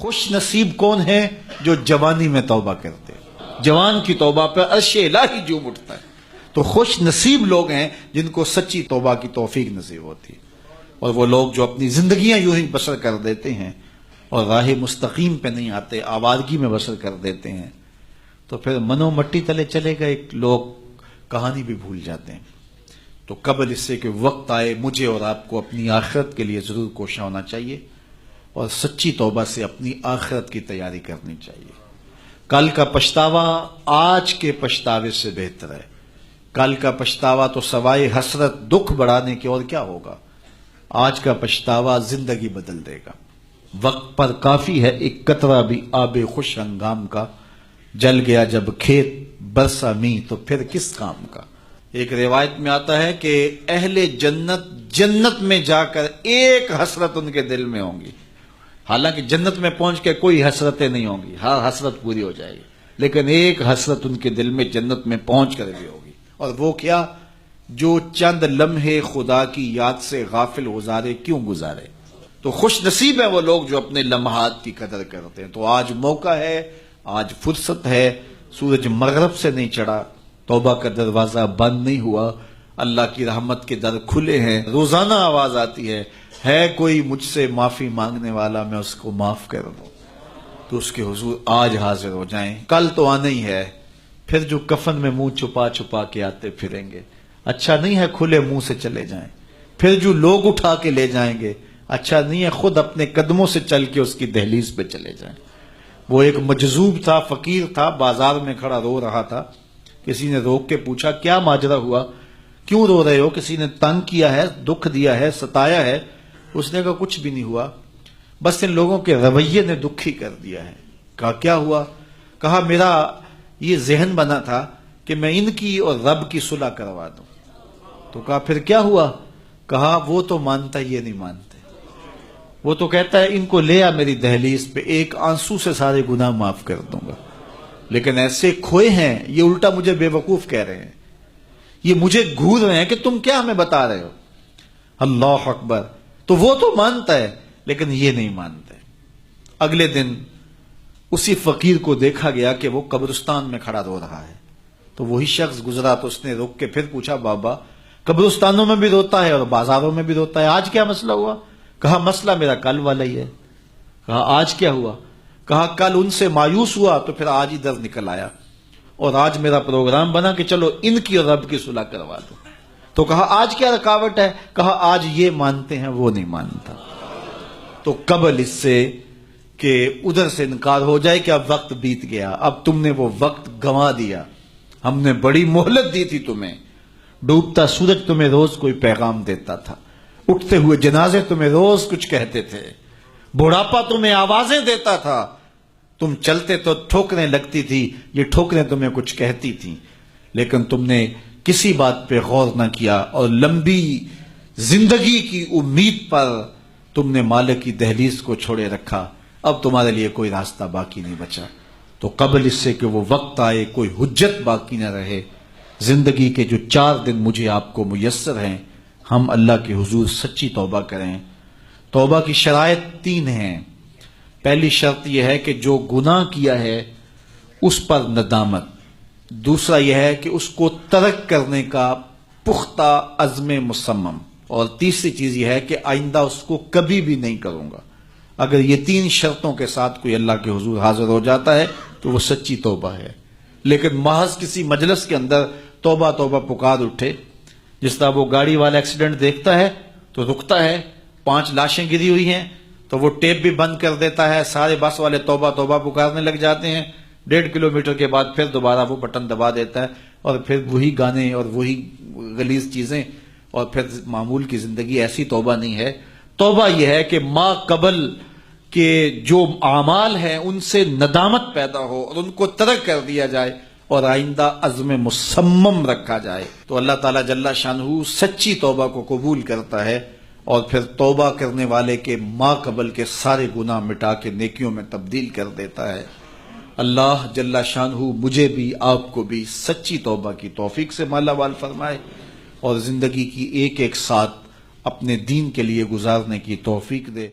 خوش نصیب کون ہے جو جوانی میں توبہ کرتے ہیں، جوان کی توبہ پہ عرش الہی جھوم اٹھتا ہے۔ تو خوش نصیب لوگ ہیں جن کو سچی توبہ کی توفیق نصیب ہوتی ہے، اور وہ لوگ جو اپنی زندگیاں یوں ہی بسر کر دیتے ہیں اور راہ مستقیم پہ نہیں آتے، آوارگی میں بسر کر دیتے ہیں، تو پھر منو مٹی تلے چلے گئے لوگ کہانی بھی بھول جاتے ہیں۔ تو قبل اس سے کہ وقت آئے مجھے اور آپ کو اپنی آخرت کے لیے ضرور کوشاں ہونا چاہیے اور سچی توبہ سے اپنی آخرت کی تیاری کرنی چاہیے۔ کل کا پچھتاوا آج کے پچھتاوے سے بہتر ہے۔ کل کا پچھتاوا تو سوائے حسرت دکھ بڑھانے کے اور کیا ہوگا، آج کا پچھتاوا زندگی بدل دے گا۔ وقت پر کافی ہے ایک قطرہ بھی آب خوش ہنگام کا، جل گیا جب کھیت برسا می تو پھر کس کام کا۔ ایک روایت میں آتا ہے کہ اہل جنت جنت میں جا کر ایک حسرت ان کے دل میں ہوں گی، حالانکہ جنت میں پہنچ کے کوئی حسرتیں نہیں ہوں گی، ہر حسرت پوری ہو جائے گی، لیکن ایک حسرت ان کے دل میں جنت میں پہنچ کر بھی ہوگی، اور وہ کیا؟ جو چند لمحے خدا کی یاد سے غافل گزارے کیوں گزارے۔ تو خوش نصیب ہیں وہ لوگ جو اپنے لمحات کی قدر کرتے ہیں۔ تو آج موقع ہے، آج فرصت ہے، سورج مغرب سے نہیں چڑھا، توبہ کا دروازہ بند نہیں ہوا، اللہ کی رحمت کے در کھلے ہیں، روزانہ آواز آتی ہے کوئی مجھ سے معافی مانگنے والا میں اس کو معاف کر دوں، تو اس کے حضور آج حاضر ہو جائیں۔ کل تو آنا ہی ہے، پھر جو کفن میں منہ چھپا چھپا کے آتے پھریں گے، اچھا نہیں ہے کھلے منہ سے چلے جائیں۔ پھر جو لوگ اٹھا کے لے جائیں گے، اچھا نہیں ہے خود اپنے قدموں سے چل کے اس کی دہلیز پہ چلے جائیں۔ وہ ایک مجذوب تھا، فقیر تھا، بازار میں کھڑا رو رہا تھا، کسی نے روک کے پوچھا کیا ماجرا ہوا، کیوں رو رہے ہو، کسی نے تنگ کیا ہے، دکھ دیا ہے، ستایا ہے؟ اس نے کہا کچھ بھی نہیں ہوا، بس ان لوگوں کے رویے نے دکھی کر دیا ہے۔ کہا کیا ہوا؟ کہا میرا یہ ذہن بنا تھا کہ میں ان کی اور رب کی صلح کروا دوں۔ تو کہا پھر کیا ہوا؟ کہا وہ تو مانتا یہ نہیں مانتے، وہ تو کہتا ہے ان کو لے آ میری دہلیز پہ، ایک آنسو سے سارے گناہ معاف کر دوں گا، لیکن ایسے کھوئے ہیں یہ الٹا مجھے بے وقوف کہہ رہے ہیں، یہ مجھے گھور رہے ہیں کہ تم کیا ہمیں بتا رہے ہو۔ اللہ اکبر۔ تو وہ تو مانتا ہے لیکن یہ نہیں مانتے۔ اگلے دن اسی فقیر کو دیکھا گیا کہ وہ قبرستان میں کھڑا رو رہا ہے، تو وہی شخص گزرا تو اس نے رک کے پھر پوچھا بابا قبرستانوں میں بھی روتا ہے اور بازاروں میں بھی روتا ہے، آج کیا مسئلہ ہوا؟ کہا مسئلہ میرا کل والا ہی ہے۔ کہا آج کیا ہوا؟ کہا کل ان سے مایوس ہوا تو پھر آج ادھر نکل آیا، اور آج میرا پروگرام بنا کہ چلو ان کی اور رب کی صلح کروا دو۔ تو کہا آج کیا رکاوٹ ہے؟ کہا آج یہ مانتے ہیں وہ نہیں مانتا۔ تو قبل اس سے کہ ادھر سے انکار ہو جائے کہ اب وقت بیت گیا، اب تم نے وہ وقت گنوا دیا، ہم نے بڑی مہلت دی تھی تمہیں، ڈوبتا سورج تمہیں روز کوئی پیغام دیتا تھا، اٹھتے ہوئے جنازے تمہیں روز کچھ کہتے تھے، بڑھاپا تمہیں آوازیں دیتا تھا، تم چلتے تو ٹھوکریں لگتی تھی، یہ ٹھوکریں تمہیں کچھ کہتی تھیں، لیکن تم نے کسی بات پہ غور نہ کیا، اور لمبی زندگی کی امید پر تم نے مالک کی دہلیز کو چھوڑے رکھا، اب تمہارے لیے کوئی راستہ باقی نہیں بچا۔ تو قبل اس سے کہ وہ وقت آئے کوئی حجت باقی نہ رہے، زندگی کے جو 4 دن مجھے آپ کو میسر ہیں، ہم اللہ کے حضور سچی توبہ کریں۔ توبہ کی شرائط 3 ہیں۔ پہلی شرط یہ ہے کہ جو گناہ کیا ہے اس پر ندامت، دوسرا یہ ہے کہ اس کو ترک کرنے کا پختہ عزم مصمم، اور تیسری چیز یہ ہے کہ آئندہ اس کو کبھی بھی نہیں کروں گا۔ اگر یہ 3 شرطوں کے ساتھ کوئی اللہ کے حضور حاضر ہو جاتا ہے تو وہ سچی توبہ ہے۔ لیکن محض کسی مجلس کے اندر توبہ توبہ پکار اٹھے، جس طرح وہ گاڑی والا ایکسیڈنٹ دیکھتا ہے تو رکتا ہے، 5 لاشیں گری ہوئی ہیں تو وہ ٹیپ بھی بند کر دیتا ہے، سارے بس والے توبہ توبہ پکارنے لگ جاتے ہیں، 1.5 کلومیٹر کے بعد پھر دوبارہ وہ بٹن دبا دیتا ہے، اور پھر وہی گانے اور وہی غلیظ چیزیں، اور پھر معمول کی زندگی۔ ایسی توبہ نہیں ہے۔ توبہ یہ ہے کہ ما قبل کے جو اعمال ہیں ان سے ندامت پیدا ہو اور ان کو ترک کر دیا جائے، اور آئندہ عزم مصمم رکھا جائے۔ تو اللہ تعالیٰ جل شانہ سچی توبہ کو قبول کرتا ہے، اور پھر توبہ کرنے والے کے ما قبل کے سارے گناہ مٹا کے نیکیوں میں تبدیل کر دیتا ہے۔ اللہ جل شانہ مجھے بھی آپ کو بھی سچی توبہ کی توفیق سے مالا مال فرمائے، اور زندگی کی ایک ایک ساتھ اپنے دین کے لیے گزارنے کی توفیق دے۔